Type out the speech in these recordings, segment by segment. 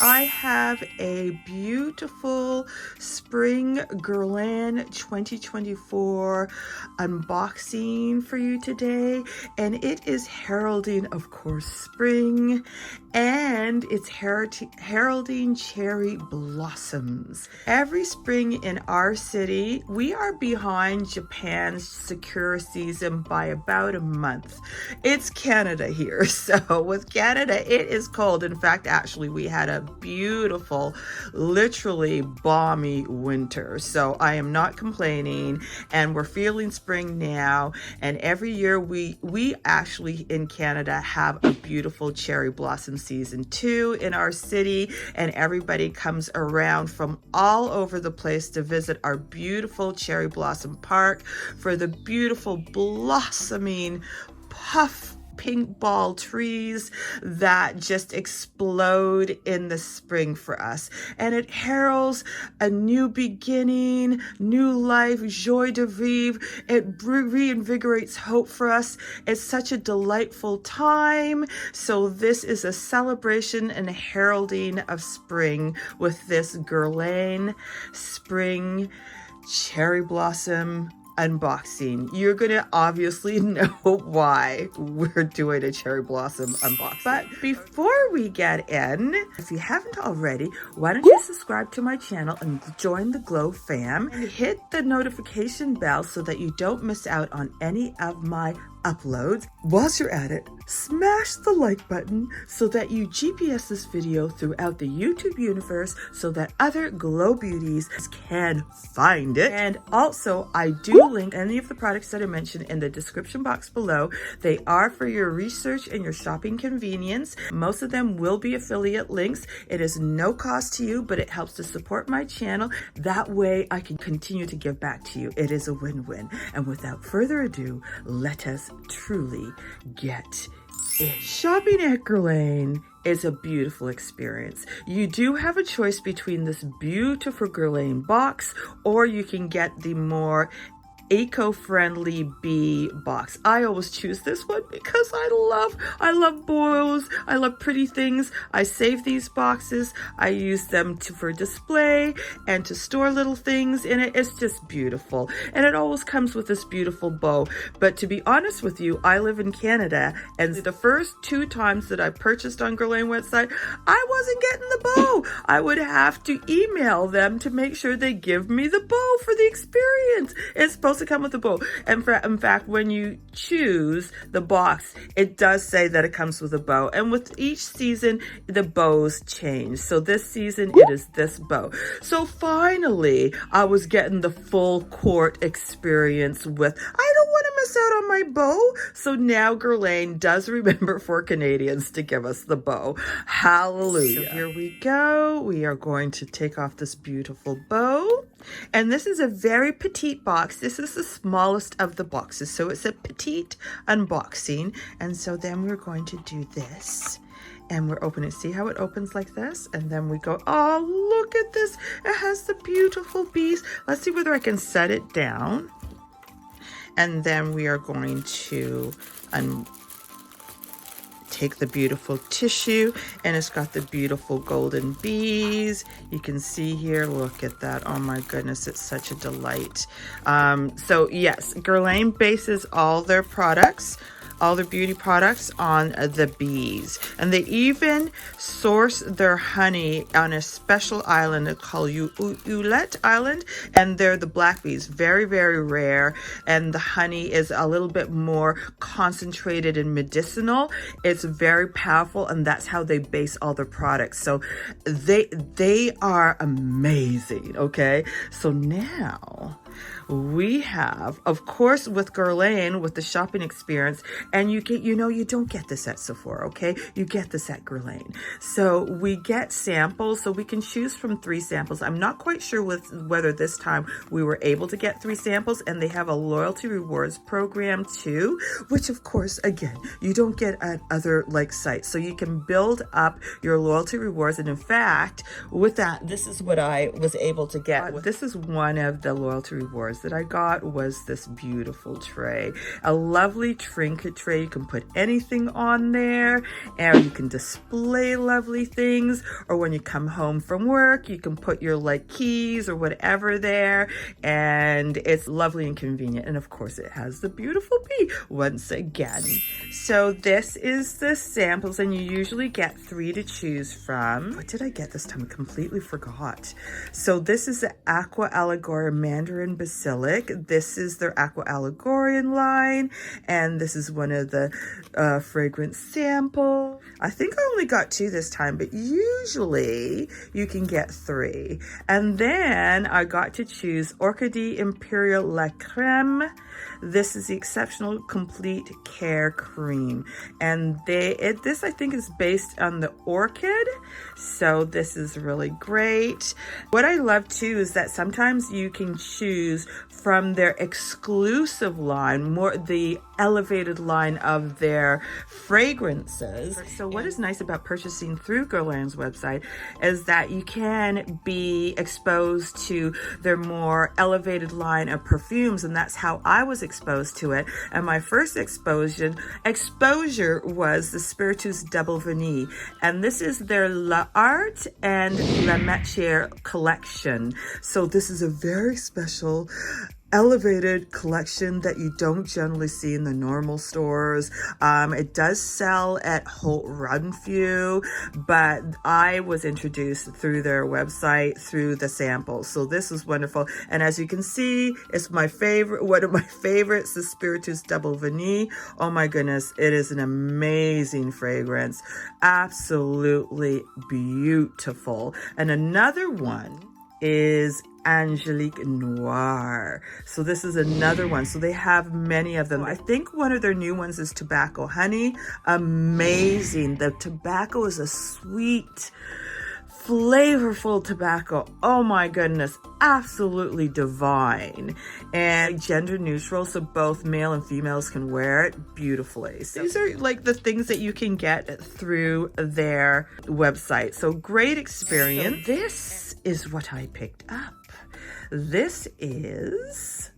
I have a beautiful spring Guerlain 2024 unboxing for you today, and it is heralding, of course, spring, and it's heralding cherry blossoms. Every spring in our city, we are behind Japan's sakura season by about a month. It's Canada here, so with Canada, it is cold. In fact, actually, we had a beautiful, literally balmy winter, so I am not complaining, and we're feeling spring now. And every year we actually in Canada have a beautiful cherry blossom season too in our city, and everybody comes around from all over the place to visit our beautiful cherry blossom park for the beautiful blossoming puff pink ball trees that just explode in the spring for us. And it heralds a new beginning, new life, joie de vivre. It reinvigorates hope for us. It's such a delightful time. So this is a celebration and a heralding of spring with this Guerlain Spring cherry blossom unboxing. You're gonna obviously know why we're doing a cherry blossom unboxing. But before we get in, if you haven't already, why don't you subscribe to my channel and join the Glow fam and hit the notification bell so that you don't miss out on any of my uploads. Whilst you're at it, smash the like button so that you GPS this video throughout the YouTube universe so that other Glow beauties can find it. And also, I do link any of the products that I mentioned in the description box below. They are for your research and your shopping convenience. Most of them will be affiliate links. It is no cost to you, but it helps to support my channel. That way I can continue to give back to you. It is a win-win. And without further ado, let us truly get it. Shopping at Guerlain is a beautiful experience. You do have a choice between this beautiful Guerlain box, or you can get the more eco-friendly bee box. I always choose this one because I love bows. I love pretty things. I save these boxes. I use them for display and to store little things in it. It's just beautiful. And it always comes with this beautiful bow. But to be honest with you, I live in Canada, and the first 2 times that I purchased on Guerlain website, I wasn't getting the bow. I would have to email them to make sure they give me the bow for the experience. It's supposed to come with a bow, and in fact, when you choose the box, it does say that it comes with a bow, and with each season the bows change. So this season it is this bow. So finally I was getting the full court experience with, I don't want to miss out on my bow. So now Guerlain does remember for Canadians to give us the bow. Hallelujah. So here we go. We are going to take off this beautiful bow. And this is a very petite box. This is the smallest of the boxes. So it's a petite unboxing. And so then we're going to do this. And we're opening. See how it opens like this? And then we go, oh, look at this. It has the beautiful bees. Let's see whether I can set it down. And then we are going to take the beautiful tissue, and it's got the beautiful golden bees. You can see here, look at that. Oh my goodness, it's such a delight. So yes, Guerlain bases all their products, all their beauty products, on the bees. And they even source their honey on a special island called Oulet Island, and they're the black bees. Very, very rare, and the honey is a little bit more concentrated and medicinal. It's very powerful, and that's how they base all their products. So they are amazing, okay? So now we have, of course, with Guerlain, with the shopping experience, and you don't get this at Sephora, okay? You get this at Guerlain. So we get samples, so we can choose from 3 samples. I'm not quite sure whether this time we were able to get 3 samples, and they have a loyalty rewards program too, which of course, again, you don't get at other like sites. So you can build up your loyalty rewards, and in fact, with that, this is what I was able to get. This is one of the loyalty rewards that I got was this beautiful tray. A lovely trinket tray. You can put anything on there and you can display lovely things, or when you come home from work, you can put your like keys or whatever there, and it's lovely and convenient. And of course it has the beautiful bee once again. So this is the samples, and you usually get 3 to choose from. What did I get this time? I completely forgot. So this is the AQUA ALLEGORIA Mandarine Basilic. This is their AQUA ALLEGORIAN line, and this is one of the fragrance samples. I think I only got 2 this time, but usually you can get 3. And then I got to choose ORCHIDÉE IMPÉRIALE La Créme. This is the Exceptional Complete Care Cream, and this I think is based on the orchid, so this is really great. What I love too is that sometimes you can choose from their exclusive line, more the elevated line of their fragrances. So what is nice about purchasing through Guerlain's website is that you can be exposed to their more elevated line of perfumes, and that's how I was exposed to it. And my first exposure was the Spiritus Double Vanille, and this is their L'Art and La Matière collection. So this is a very special elevated collection that you don't generally see in the normal stores. It does sell at Holt Renfrew, but I was introduced through their website through the samples. So this is wonderful. And as you can see, it's my favorite, one of my favorites, the Spiritus Double Vanille. Oh my goodness, it is an amazing fragrance. Absolutely beautiful. And another one is Angelique Noir. So this is another one. So they have many of them. I think one of their new ones is Tobacco Honey. Amazing. The tobacco is a sweet, flavorful tobacco. Oh my goodness, absolutely divine, and gender neutral, so both male and females can wear it beautifully. So these are like the things that you can get through their website. So great experience. So this is what I picked up. This is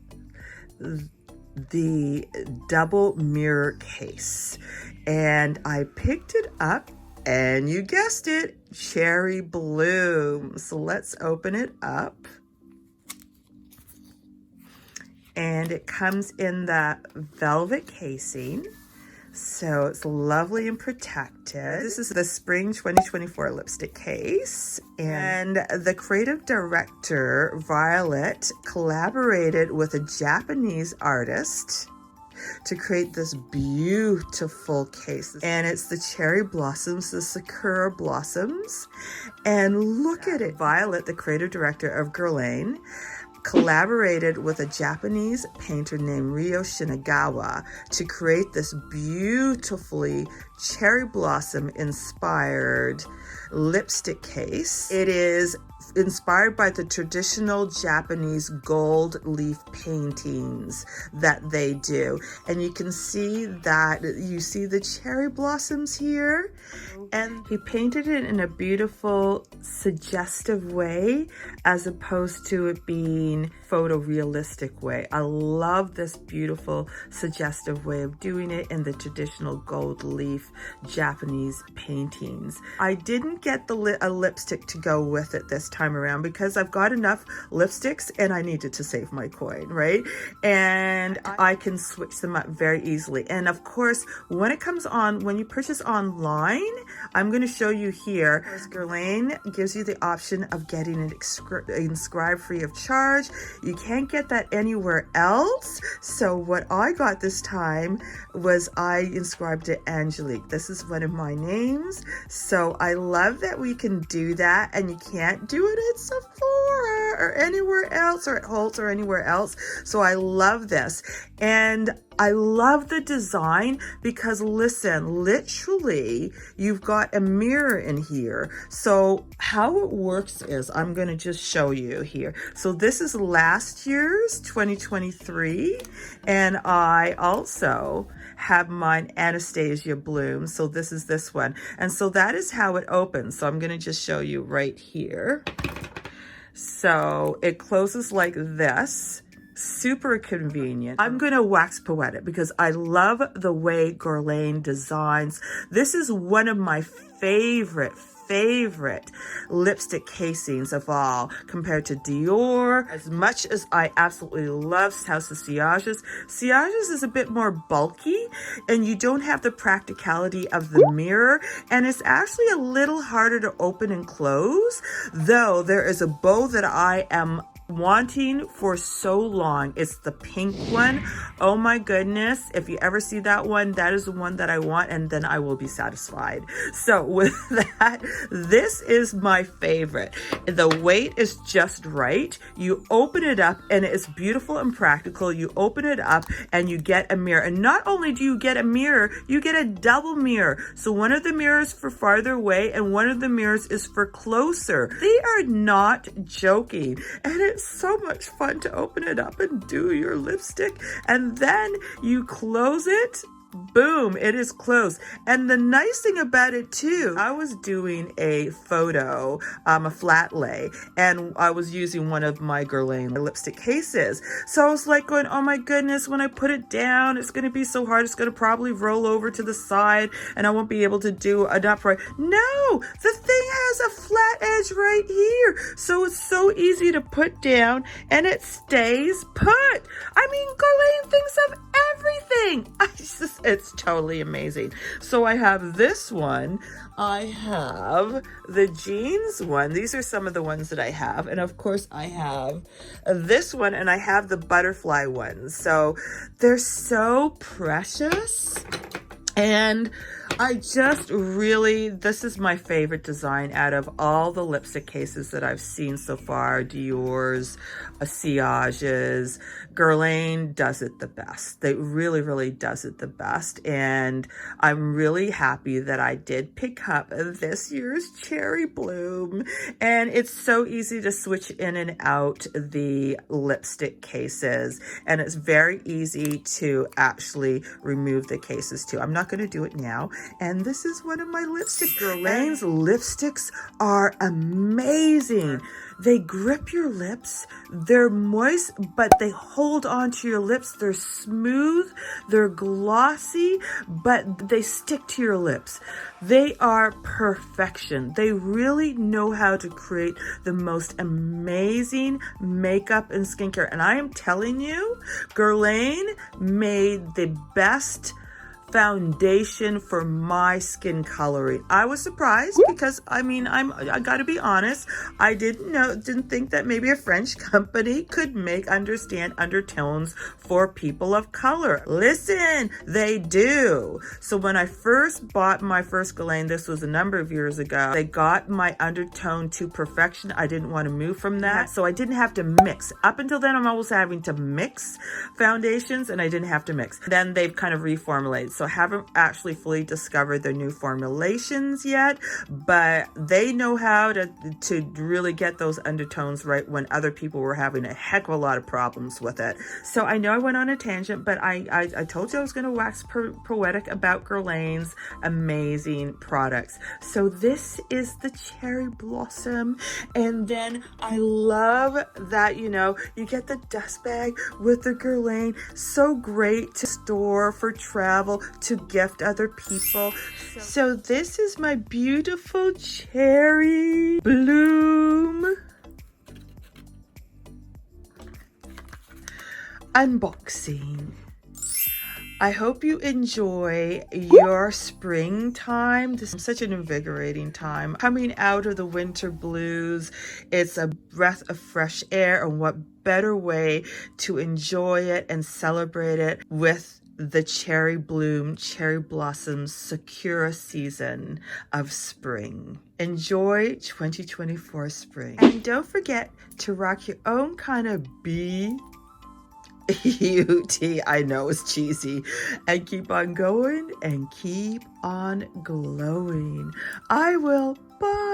the double mirror case, and I picked it up, and you guessed it, Cherry Bloom. So let's open it up. And it comes in that velvet casing. So it's lovely and protected. This is the Spring 2024 lipstick case. And the creative director, Violet, collaborated with a Japanese artist to create this beautiful case. And it's the cherry blossoms, the sakura blossoms. And look at it. Violet, the creative director of Guerlain, collaborated with a Japanese painter named Ryo Shinagawa to create this beautifully cherry blossom inspired lipstick case. It is inspired by the traditional Japanese gold leaf paintings that they do, and you can see that you see the cherry blossoms here, and he painted it in a beautiful suggestive way as opposed to it being photorealistic way. I love this beautiful suggestive way of doing it in the traditional gold leaf Japanese paintings. I didn't get a lipstick to go with it this time around because I've got enough lipsticks and I needed to save my coin, right? And I can switch them up very easily. And of course, when it comes on, when you purchase online, I'm going to show you here. Guerlain gives you the option of getting it inscribed free of charge. You can't get that anywhere else. So what I got this time was I inscribed it Angelique. This is one of my names. So I love that we can do that, and you can't do it at Sephora or anywhere else, or at Holtz or anywhere else. So I love this. And I love the design because listen, literally you've got a mirror in here. So how it works is, I'm going to just show you here. So this is last year's 2023, and I also have mine Anastasia Bloom. So this is this one. And so that is how it opens. So I'm going to just show you right here. So it closes like this. super convenient. I'm going to wax poetic because I love the way Guerlain designs. This is one of my favorite lipstick casings of all, compared to Dior. As much as I absolutely love House of Siages, Siages is a bit more bulky and you don't have the practicality of the mirror, and it's actually a little harder to open and close, though there is a bow that I am wanting for so long. It's the pink one. Oh my goodness, if you ever see that one, that is the one that I want, and then I will be satisfied. So with that, this is my favorite. The weight is just right. You open it up and it's beautiful and practical. You open it up and you get a mirror, and not only do you get a mirror, you get a double mirror. So one of the mirrors for farther away and one of the mirrors is for closer. They are not joking, and it's so much fun to open it up and do your lipstick, and then you close it. Boom, it is closed. And the nice thing about it too, I was doing a photo, a flat lay, and I was using one of my Guerlain lipstick cases. So I was like going, oh my goodness, when I put it down, it's going to be so hard. It's going to probably roll over to the side and I won't be able to do an upright. No, the thing has a flat edge right here. So it's so easy to put down and it stays put. I mean, Guerlain thinks of everything. It's totally amazing. So I have this one. I have the jeans one. These are some of the ones that I have. And of course I have this one, and I have the butterfly ones. So they're so precious. And I just really, this is my favorite design out of all the lipstick cases that I've seen so far. Dior's, Siages, Guerlain does it the best. They really does it the best. And I'm really happy that I did pick up this year's Cherry Bloom. And it's so easy to switch in and out the lipstick cases. And it's very easy to actually remove the cases too. I'm not going to do it now. And this is one of my lipsticks. Guerlain's lipsticks are amazing. They grip your lips. They're moist, but they hold onto your lips. They're smooth. They're glossy, but they stick to your lips. They are perfection. They really know how to create the most amazing makeup and skincare. And I am telling you, Guerlain made the best foundation for my skin coloring. I was surprised because I mean, I gotta be honest, I didn't think that maybe a French company could understand undertones for people of color. Listen, they do. So when I first bought my first Guerlain, this was a number of years ago, they got my undertone to perfection. I didn't want to move from that, so I didn't have to mix. Up until then, I'm always having to mix foundations, and I didn't have to mix. Then they've kind of reformulated. So I haven't actually fully discovered their new formulations yet, but they know how to really get those undertones right when other people were having a heck of a lot of problems with it. So I know I went on a tangent, but I told you I was going to wax poetic about Guerlain's amazing products. So this is the Cherry Blossom, and then I love that, you know, you get the dust bag with the Guerlain. So great to store for travel, to gift other people. So this is my beautiful Cherry Bloom unboxing. I hope you enjoy your springtime. This is such an invigorating time. Coming out of the winter blues, it's a breath of fresh air, and what better way to enjoy it and celebrate it with the Cherry Bloom, Cherry Blossoms Sakura season of spring. Enjoy 2024 spring. And don't forget to rock your own kind of beauty. I know it's cheesy. And keep on going and keep on glowing. I will. Bye.